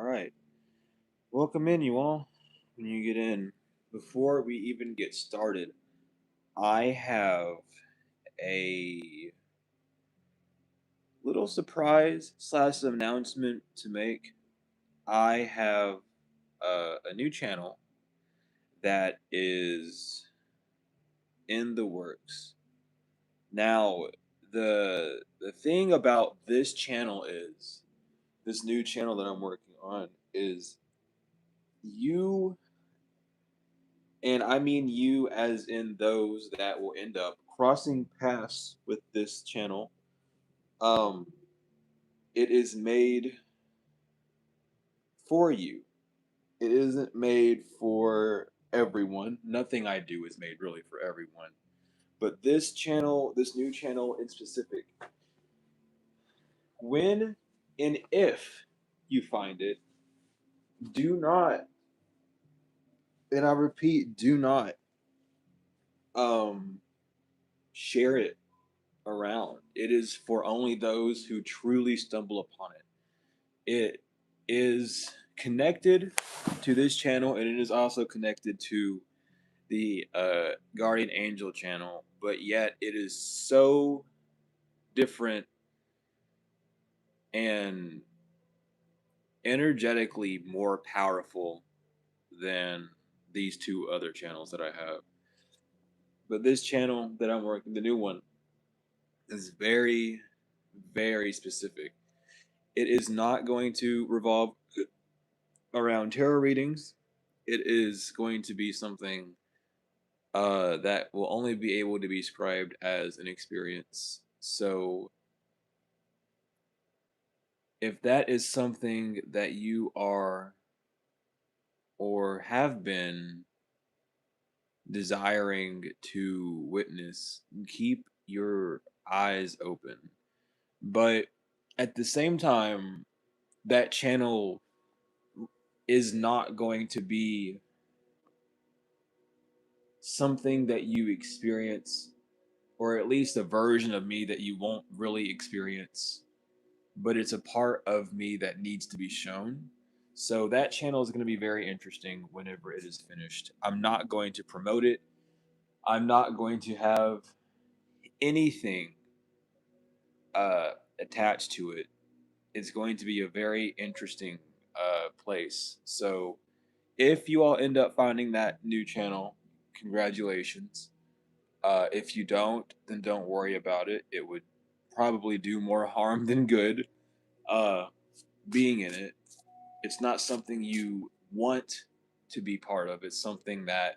All right. Welcome in, you all. When you get in, before we even get started, I have a little surprise slash announcement to make. I have a new channel that is in the works. Now, the thing about this channel is this new channel that I'm working on is you. And I mean you as in those that will end up crossing paths with this channel. Um, it is made for you. It isn't made for everyone. Nothing I do is made really for everyone. But this channel, this new channel in specific, when and if you find it, do not, and I repeat, do not um share it around. It is for only those who truly stumble upon it. It is connected to this channel, and it is also connected to the Guardian Angel channel, but yet it is so different and energetically more powerful than these two other channels that I have. But this channel that I'm working, the new one, is very, very specific. It is not going to revolve around tarot readings. It is going to be something that will only be able to be described as an experience. So, if that is something that you are or have been desiring to witness, keep your eyes open. But at the same time, that channel is not going to be something that you experience, or at least a version of me that you won't really experience, but it's a part of me that needs to be shown. So that channel is going to be very interesting whenever it is finished. I'm not going to promote it. I'm not going to have anything attached to it. It's going to be a very interesting place. So if you all end up finding that new channel, congratulations. If you don't, then don't worry about it. It would probably do more harm than good uh, being in it. It's not something you want to be part of. It's something that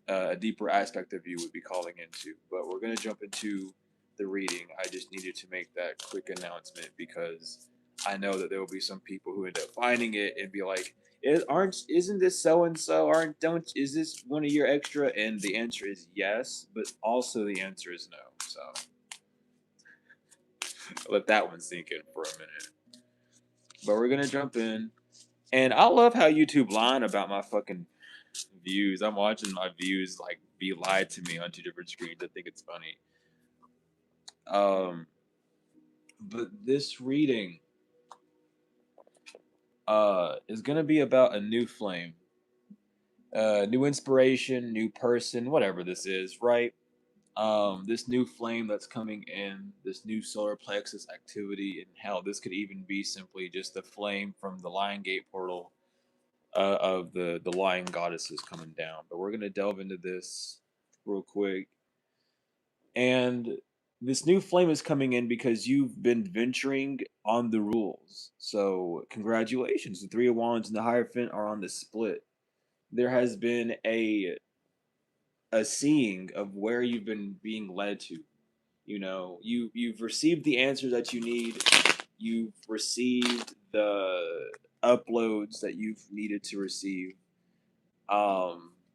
a deeper aspect of you would be calling into. But we're gonna jump into the reading. I just needed to make that quick announcement because I know that there will be some people who end up finding it and be like, Isn't this so and so? Aren't don't is this one of your extra?" And the answer is yes, but also the answer is no. So I'll let that one sink in for a minute. But we're gonna jump in. And I love how YouTube lying about my fucking views. I'm watching my views like be lied to me on two different screens. I think it's funny. Um, but this reading is gonna be about a new flame, new inspiration, new person, whatever this is, right? This new flame that's coming in, this new solar plexus activity, and hell, this could even be simply just the flame from the Lion Gate portal of the Lion goddesses coming down. But we're gonna delve into this real quick. And this new flame is coming in because you've been venturing on the rules. So congratulations. The Three of Wands and the Hierophant are on the split. There has been a seeing of where you've been being led to. You know, you've received the answers that you need. You've received the uploads that you've needed to receive.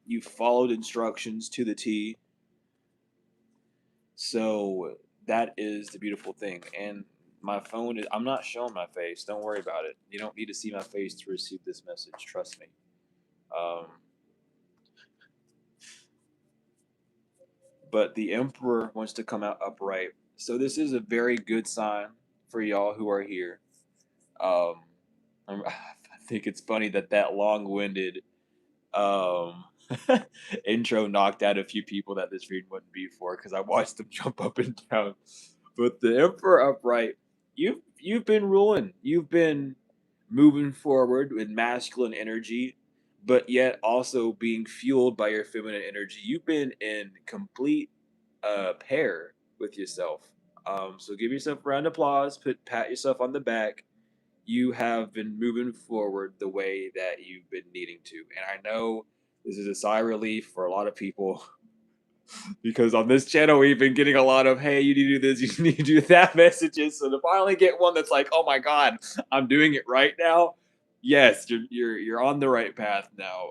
You've followed instructions to the T. So that is the beautiful thing. And my phone is, I'm not showing my face. Don't worry about it. You don't need to see my face to receive this message. Trust me. Um, but the Emperor wants to come out upright. So this is a very good sign for y'all who are here. Um, I think it's funny that that long-winded um intro knocked out a few people that this read wouldn't be for because I watched them jump up and down. But the Emperor upright, you've been ruling. You've been moving forward with masculine energy, but yet also being fueled by your feminine energy. You've been in complete pair with yourself. So give yourself a round of applause, pat yourself on the back. You have been moving forward the way that you've been needing to. And I know this is a sigh of relief for a lot of people because on this channel we've been getting a lot of hey, you need to do this, you need to do that messages. So to finally get one that's like, oh my god, I'm doing it right now. Yes, you're on the right path now.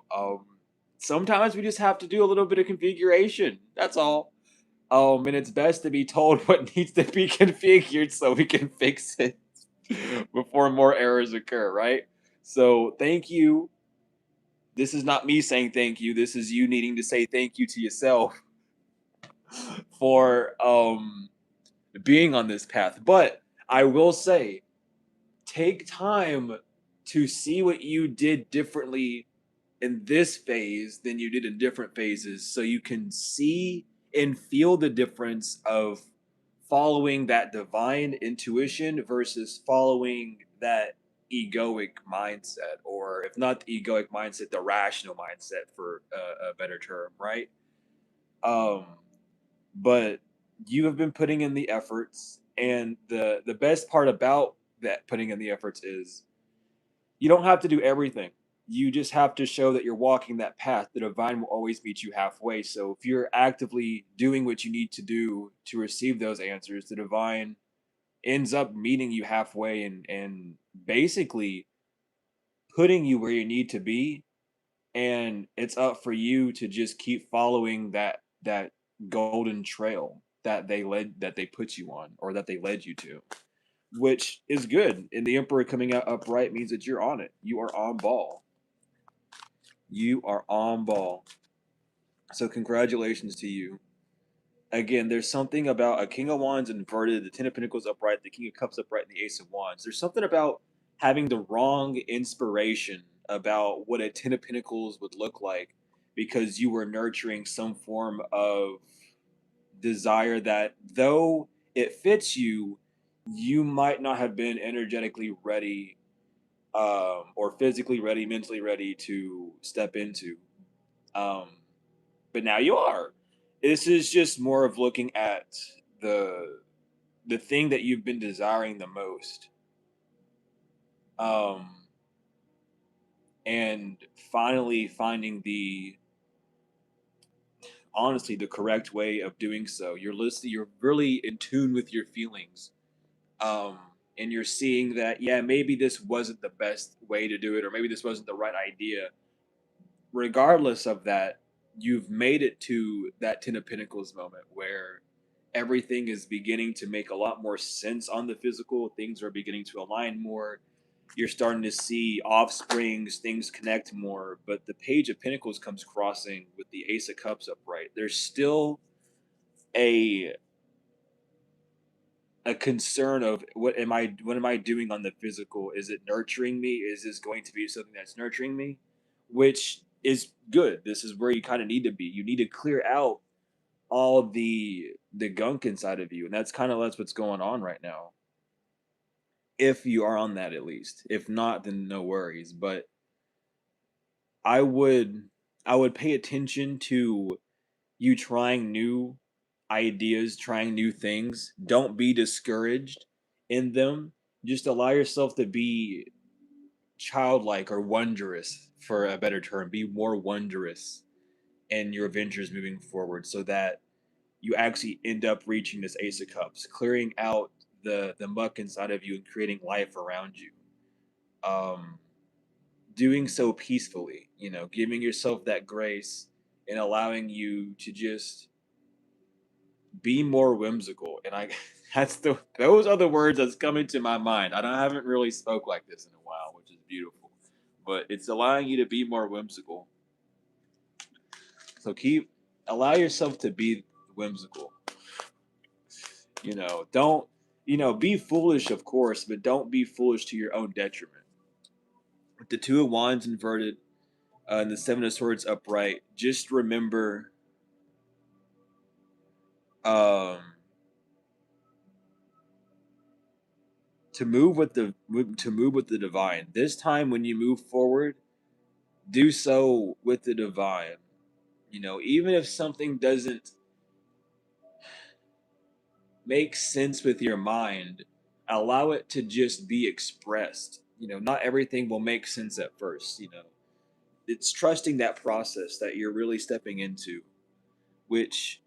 Sometimes we just have to do a little bit of configuration. That's all. And it's best to be told what needs to be configured so we can fix it before more errors occur, right? So thank you. This is not me saying thank you. This is you needing to say thank you to yourself for being on this path. But I will say, take time to see what you did differently in this phase than you did in different phases so you can see and feel the difference of following that divine intuition versus following that egoic mindset, or if not the egoic mindset, the rational mindset, for a better term, right? um but you have been putting in the efforts, and the best part about that putting in the efforts is you don't have to do everything. You just have to show that you're walking that path. The divine will always meet you halfway. So if you're actively doing what you need to do to receive those answers, the divine ends up meeting you halfway and basically putting you where you need to be. And it's up for you to just keep following that golden trail that they put you on, or that they led you to, which is good. And the Emperor coming out upright means that you're on it. You are on ball. You are on ball. So congratulations to you. Again, there's something about a King of Wands inverted, the Ten of Pentacles upright, the King of Cups upright, and the Ace of Wands. There's something about having the wrong inspiration about what a Ten of Pentacles would look like because you were nurturing some form of desire that, though it fits you, you might not have been energetically ready, or physically ready, mentally ready to step into. Um, but now you are. This is just more of looking at the the thing that you've been desiring the most, um, and finally finding the honestly the correct way of doing so. You're listening. You're really in tune with your feelings, um, and you're seeing that yeah, maybe this wasn't the best way to do it, or maybe this wasn't the right idea. Regardless of that, you've made it to that Ten of Pentacles moment where everything is beginning to make a lot more sense on the physical. Things are beginning to align more. You're starting to see offsprings, things connect more. But the Page of Pentacles comes crossing with the Ace of Cups upright. There's still a a concern of what am I doing on the physical? Is it nurturing me? Is this going to be something that's nurturing me? Which is good. This is where you kind of need to be. You need to clear out all the gunk inside of you, and that's what's going on right now. If you are on that, at least. If not, then no worries. But I would I would pay attention to you trying new ideas, trying new things. Don't be discouraged in them. Just allow yourself to be childlike or wondrous, for a better term. Be more wondrous in your ventures moving forward so that you actually end up reaching this Ace of Cups, clearing out the muck inside of you and creating life around you. Um, Doing so peacefully, giving yourself that grace and allowing you to just be more whimsical. And I those are the words that's coming to my mind. I haven't really spoke like this in a while, which is beautiful. But it's allowing you to be more whimsical. So allow yourself to be whimsical. Don't be foolish, of course, but don't be foolish to your own detriment. the Two of Wands inverted, and the Seven of Swords upright. Just remember, um, to move with the divine. This time, when you move forward, do so with the divine. Even if something doesn't make sense with your mind, allow it to just be expressed. Not everything will make sense at first. It's trusting that process that you're really stepping into, which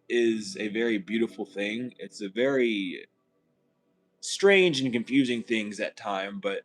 is a very beautiful thing. It's a very strange and confusing things at time, but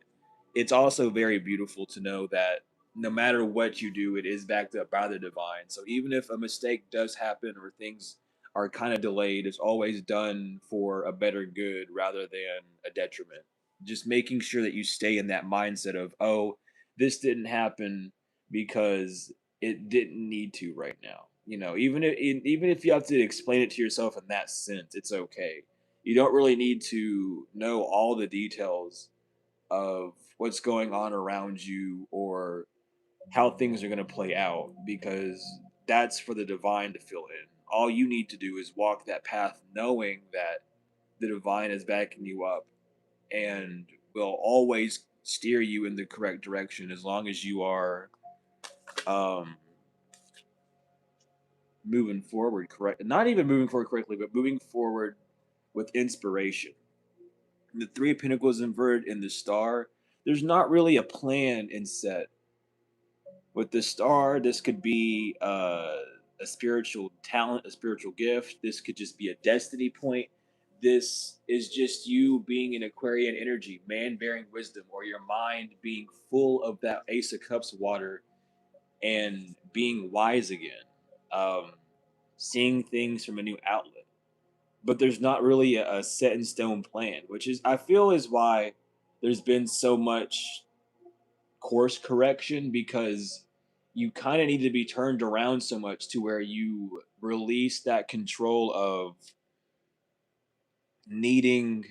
it's also very beautiful to know that no matter what you do, it is backed up by the divine. So even if a mistake does happen or things are kind of delayed, it's always done for a better good rather than a detriment. Just making sure that you stay in that mindset of, oh, this didn't happen because it didn't need to right now. Even if you have to explain it to yourself in that sense, it's okay. You don't really need to know all the details of what's going on around you or how things are going to play out, because that's for the divine to fill in. All you need to do is walk that path knowing that the divine is backing you up and will always steer you in the correct direction as long as you are um, moving forward correct, not even moving forward correctly, but moving forward with inspiration. The Three of Pentacles inverted in the Star, there's not really a plan in set. With the Star, this could be a spiritual talent, a spiritual gift. This could just be a destiny point. This is just you being in Aquarian energy, man bearing wisdom, or your mind being full of that Ace of Cups water and being wise again. Um, Seeing things from a new outlet, but there's not really a set in stone plan, which is I feel is why there's been so much course correction, because you kind of need to be turned around so much to where you release that control of needing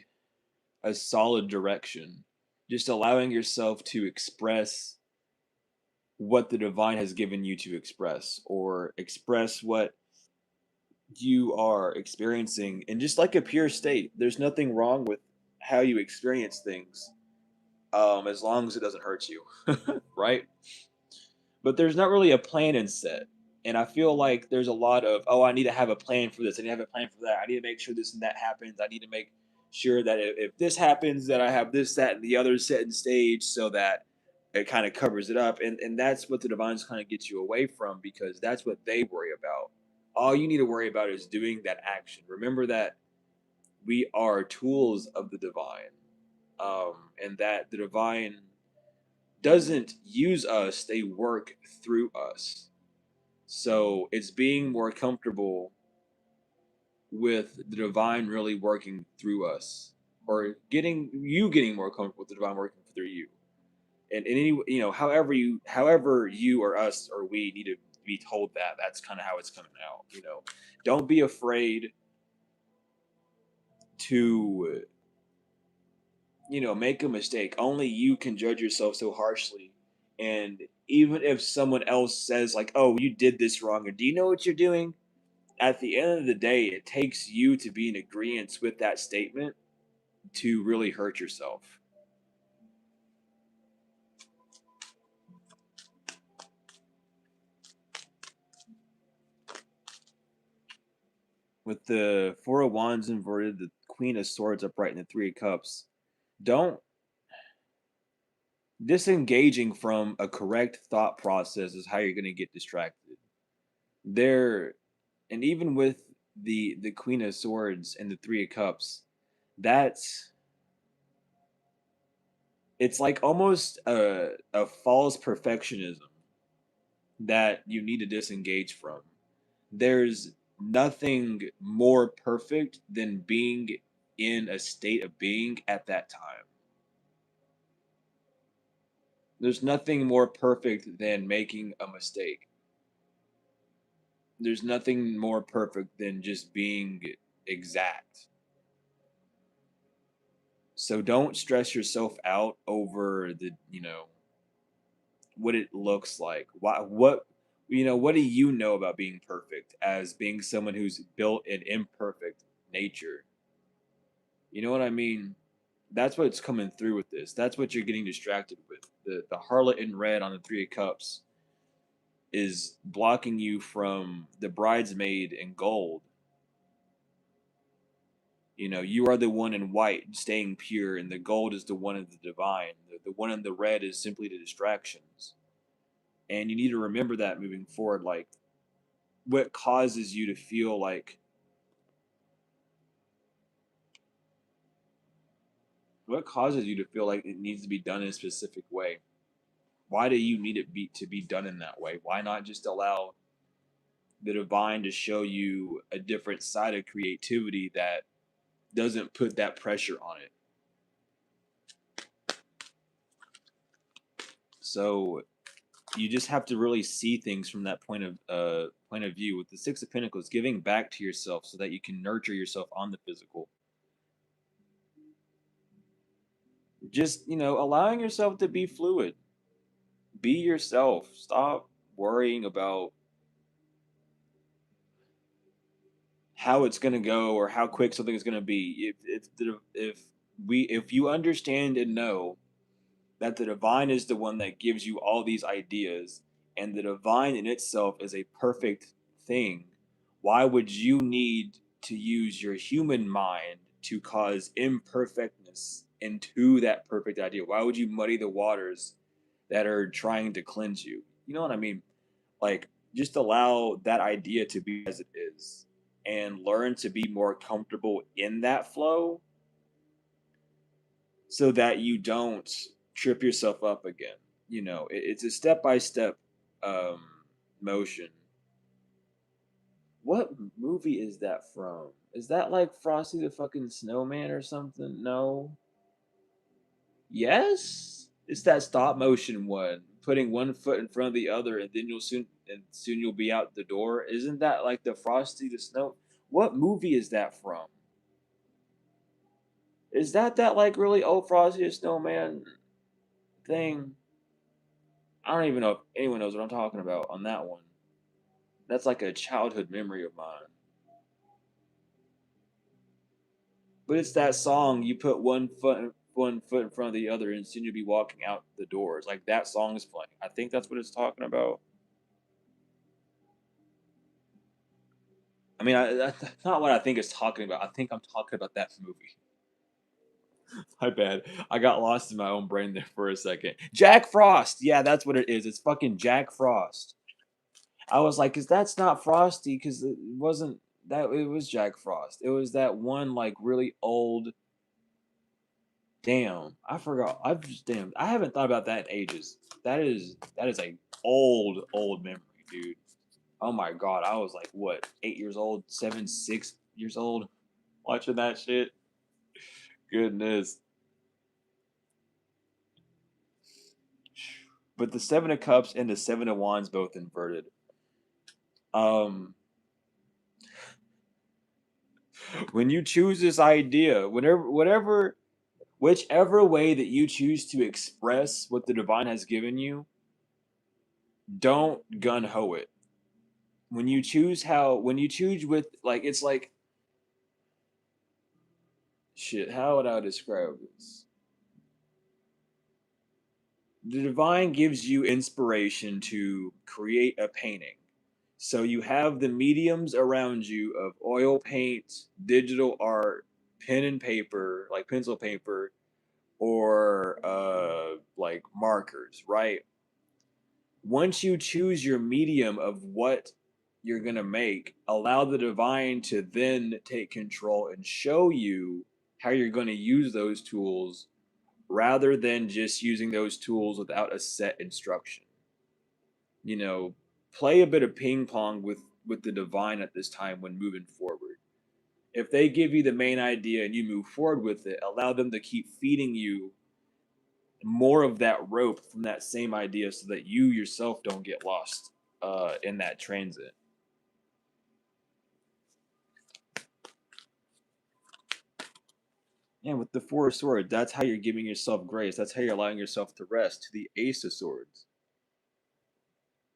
a solid direction, just allowing yourself to express what the divine has given you to express, or express what you are experiencing in just like a pure state. There's nothing wrong with how you experience things, as long as it doesn't hurt you, right? But there's not really a plan in set. And I feel like there's a lot of, oh, I need to have a plan for this. I need to have a plan for that. I need to make sure this and that happens. I need to make sure that if this happens, that I have this, that, and the other set in stage so that it kind of covers it up. And that's what the divines kind of gets you away from, because that's what they worry about. All you need to worry about is doing that action. Remember that we are tools of the divine, and that the divine doesn't use us, they work through us. So it's being more comfortable with the divine really working through us, or getting more comfortable with the divine working through you. And any, however you or us or we need to be told that, that's kind of how it's coming out. Don't be afraid to make a mistake. Only you can judge yourself so harshly. And even if someone else says, like, oh, you did this wrong, or do you know what you're doing? At the end of the day, it takes you to be in agreement with that statement to really hurt yourself. With the Four of Wands inverted, the Queen of Swords upright, and the Three of Cups, don't disengaging from a correct thought process is how you're going to get distracted. There, and even with the Queen of Swords and the Three of Cups, that's it's like almost a false perfectionism that you need to disengage from. There's nothing more perfect than being in a state of being at that time. There's nothing more perfect than making a mistake. There's nothing more perfect than just being exact. So don't stress yourself out over what it looks like. What do you know about being perfect as being someone who's built an imperfect nature? You know what I mean? That's what's coming through with this. That's what you're getting distracted with. The harlot in red on the 3 of Cups is blocking you from the bridesmaid in gold. You are the one in white staying pure, and the gold is the one in the divine. The one in the red is simply the distractions. And you need to remember that moving forward. Like, what causes you to feel like, it needs to be done in a specific way? Why do you need to be done in that way? Why not just allow the divine to show you a different side of creativity that doesn't put that pressure on it? So you just have to really see things from that point of view. With the 6 of Pentacles, giving back to yourself so that you can nurture yourself on the physical. Just allowing yourself to be fluid. Be yourself. Stop worrying about how it's gonna go or how quick something is gonna be. If you understand and know that the divine is the one that gives you all these ideas, and the divine in itself is a perfect thing, why would you need to use your human mind to cause imperfectness into that perfect idea? Why would you muddy the waters that are trying to cleanse you? You know what I mean? Like, just allow that idea to be as it is and learn to be more comfortable in that flow so that you don't trip yourself up again. It's a step by step motion. What movie is that from? Is that like Frosty the fucking Snowman or something? No. Yes, it's that stop motion one, putting one foot in front of the other, and then soon you'll be out the door. Isn't that like the Frosty the Snow? What movie is that from? Is that like really old Frosty the Snowman thing? I don't even know if anyone knows what I'm talking about on that one. That's like a childhood memory of mine. But it's that song. You put one foot in front of the other, and soon you'll be walking out the doors. Like that song is playing. I think that's what it's talking about. I mean, that's not what I think it's talking about. I think I'm talking about that movie. My bad. I got lost in my own brain there for a second. Jack Frost. Yeah, that's what it is. It's fucking Jack Frost. I was like, because that's not Frosty, because it wasn't that. It was Jack Frost. It was that one like really old. Damn, I forgot. I haven't thought about that in ages. That is a old memory, dude. Oh my god, I was like what, 8 years old, 6 years old, watching that shit. Goodness. But the 7 of Cups and the 7 of Wands both inverted. Um, when you choose this idea, whichever way that you choose to express what the divine has given you, don't gun ho it. When you choose with like, it's like, shit, how would I describe this? The divine gives you inspiration to create a painting. So you have the mediums around you of oil paint, digital art, pen and paper, like pencil paper, or like markers, right? Once you choose your medium of what you're going to make, allow the divine to then take control and show you how you're going to use those tools rather than just using those tools without a set instruction. You know, play a bit of ping pong with the divine at this time when moving forward. If they give you the main idea and you move forward with it, allow them to keep feeding you more of that rope from that same idea so that you yourself don't get lost in that transit. And with the Four of Swords, that's how you're giving yourself grace. That's how you're allowing yourself to rest, to the Ace of Swords.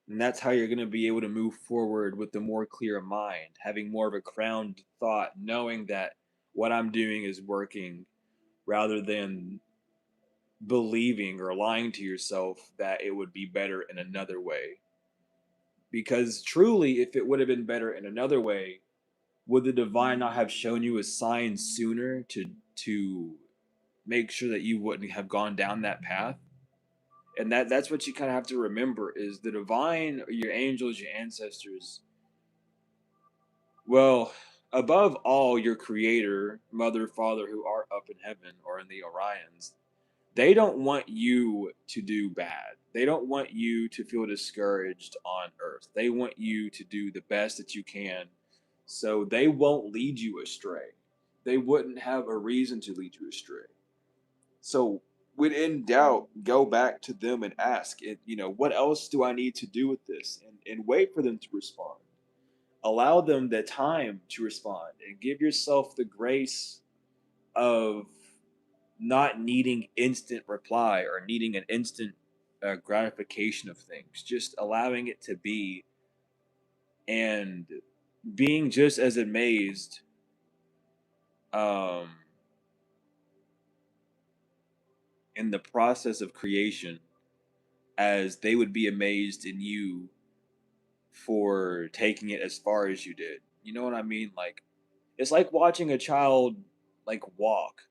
And that's how you're going to be able to move forward with a more clear mind, having more of a crowned thought, knowing that what I'm doing is working, rather than believing or lying to yourself that it would be better in another way. Because truly, if it would have been better in another way, would the divine not have shown you a sign sooner to make sure that you wouldn't have gone down that path? And that's what you kind of have to remember, is the divine, your angels, your ancestors, well, above all, your creator, mother, father, who are up in heaven or in the Orions, they don't want you to do bad. They don't want you to feel discouraged on earth. They want you to do the best that you can. So they won't lead you astray. They wouldn't have a reason to lead you astray. So when in doubt, go back to them and ask it, what else do I need to do with this? And wait for them to respond. Allow them the time to respond and give yourself the grace of not needing instant reply or needing an instant gratification of things, just allowing it to be, and being just as amazed um, in the process of creation as they would be amazed in you for taking it as far as you did. You know what I mean? Like, it's like watching a child like walk.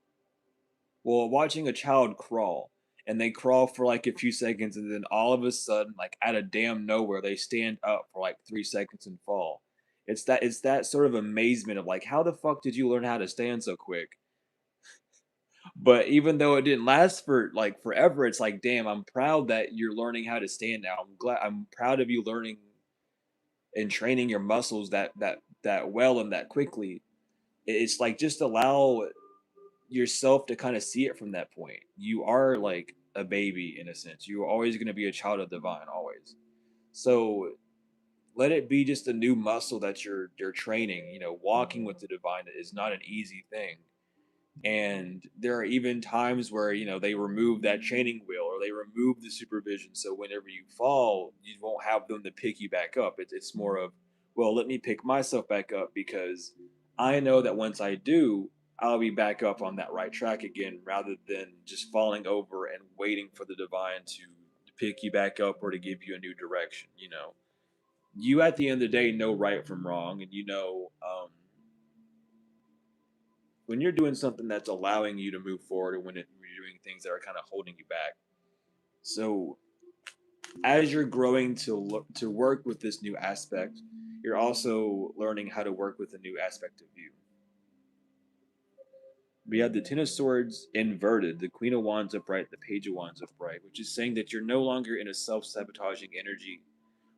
Well, watching a child crawl, and they crawl for like a few seconds, and then all of a sudden, like out of damn nowhere, they stand up for like 3 seconds and fall. It's that sort of amazement of like, how the fuck did you learn how to stand so quick? But even though it didn't last for like forever, it's like, damn, I'm proud that you're learning how to stand now. I'm proud of you learning and training your muscles that well and that quickly. It's like, just allow yourself to kind of see it from that point. You are like a baby in a sense. You're always going to be a child of divine, always. So let it be just a new muscle that you're training. Walking with the divine is not an easy thing. And there are even times where they remove that training wheel or they remove the supervision, so whenever you fall you won't have them to pick you back up. It's more of, well, let me pick myself back up, because I know that once I do, I'll be back up on that right track again, rather than just falling over and waiting for the divine to pick you back up or to give you a new direction. You at the end of the day know right from wrong, and when you're doing something that's allowing you to move forward, and when you're doing things that are kind of holding you back. So as you're growing to work with this new aspect, you're also learning how to work with a new aspect of you. We have the Ten of Swords inverted, the Queen of Wands upright, the Page of Wands upright, which is saying that you're no longer in a self-sabotaging energy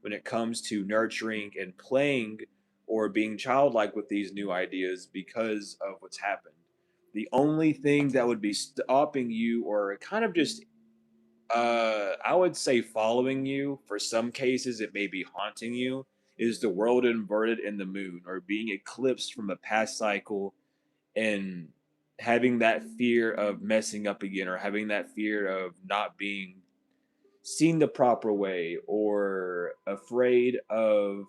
when it comes to nurturing and playing or being childlike with these new ideas because of what's happened. The only thing that would be stopping you, or kind of just, I would say following you, for some cases it may be haunting you, is the world inverted in the moon, or being eclipsed from a past cycle, and having that fear of messing up again, or having that fear of not being seen the proper way, or afraid of,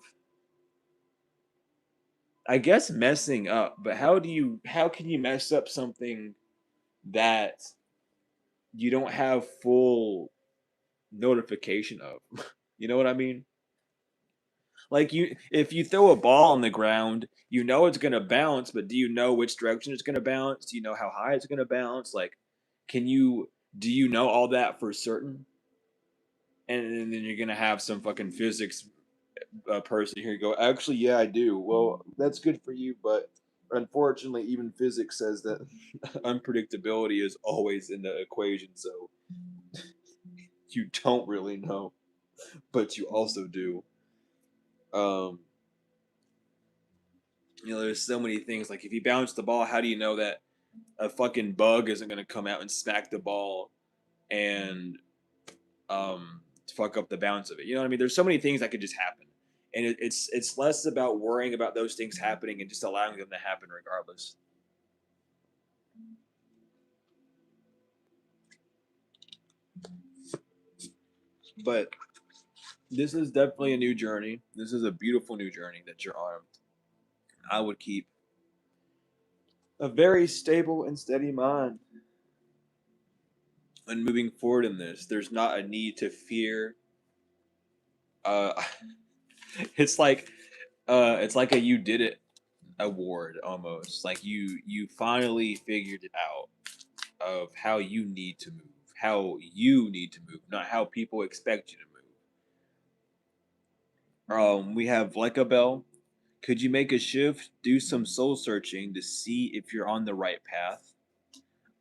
I guess, messing up. But how can you mess up something that you don't have full notification of? You know what I mean? Like, if you throw a ball on the ground, you know it's gonna bounce, but do you know which direction it's gonna bounce? Do you know how high it's gonna bounce? Like, can you do you know all that for certain? And then you're gonna have some fucking physics person here go, actually, yeah, I do. Well, that's good for you, but unfortunately, even physics says that unpredictability is always in the equation. So you don't really know, but you also do. Um, there's so many things. Like, if you bounce the ball, how do you know that a fucking bug isn't going to come out and smack the ball and fuck up the bounce of it? You know what I mean? There's so many things that could just happen, and it's less about worrying about those things happening and just allowing them to happen regardless. But this is definitely a new journey. This is a beautiful new journey that you're on. I would keep a very stable and steady mind when moving forward in this. There's not a need to fear. Uh, it's like it's like a you did it award almost. Like you finally figured it out of how you need to move, how you need to move, not how people expect you to move. We have like a bell. Could you make a shift? Do some soul searching to see if you're on the right path.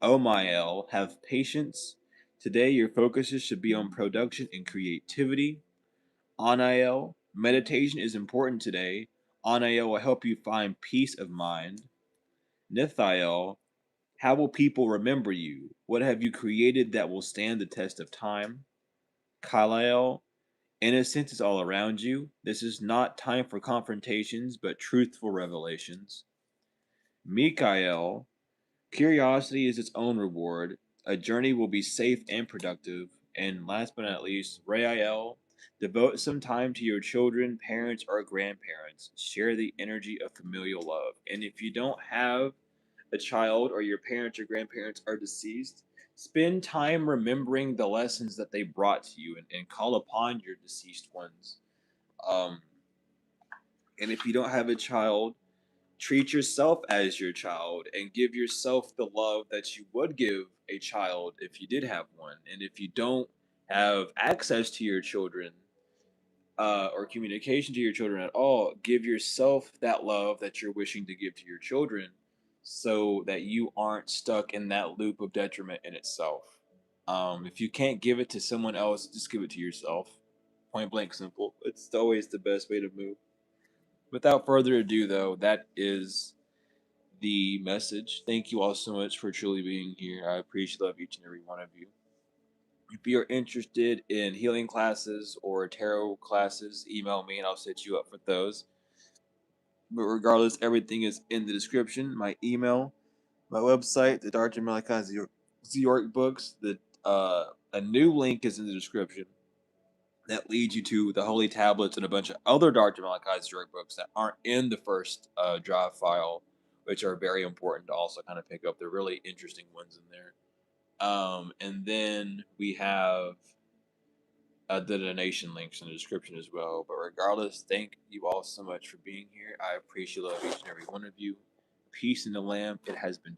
Oh my L, have patience. Today your focuses should be on production and creativity. Anael, meditation is important today. Anael will help you find peace of mind. Nithiel, how will people remember you? What have you created that will stand the test of time? Kalael, innocence is all around you. This is not time for confrontations, but truthful revelations. Mikael, curiosity is its own reward. A journey will be safe and productive. And last but not least, Rael, devote some time to your children, parents, or grandparents. Share the energy of familial love. And if you don't have a child or your parents or grandparents are deceased, spend time remembering the lessons that they brought to you and call upon your deceased ones. Um, and if you don't have a child, treat yourself as your child and give yourself the love that you would give a child if you did have one. And if you don't have access to your children, or communication to your children at all, give yourself that love that you're wishing to give to your children so that you aren't stuck in that loop of detriment in itself. If you can't give it to someone else, just give it to yourself. Point blank simple. It's always the best way to move. Without further ado, though, that is the message. Thank you all so much for truly being here. I appreciate love each and every one of you. If you're interested in healing classes or tarot classes, email me and I'll set you up for those. But regardless, everything is in the description. My email, my website, the Dr. Malachi York books. A new link is in the description that leads you to the Holy Tablets and a bunch of other Dr. Malachi York books that aren't in the first drive file, which are very important to also kind of pick up. They're really interesting ones in there. And then we have the donation links in the description as well. But regardless, thank you all so much for being here. I appreciate love each and every one of you. Peace in the Lamb. It has been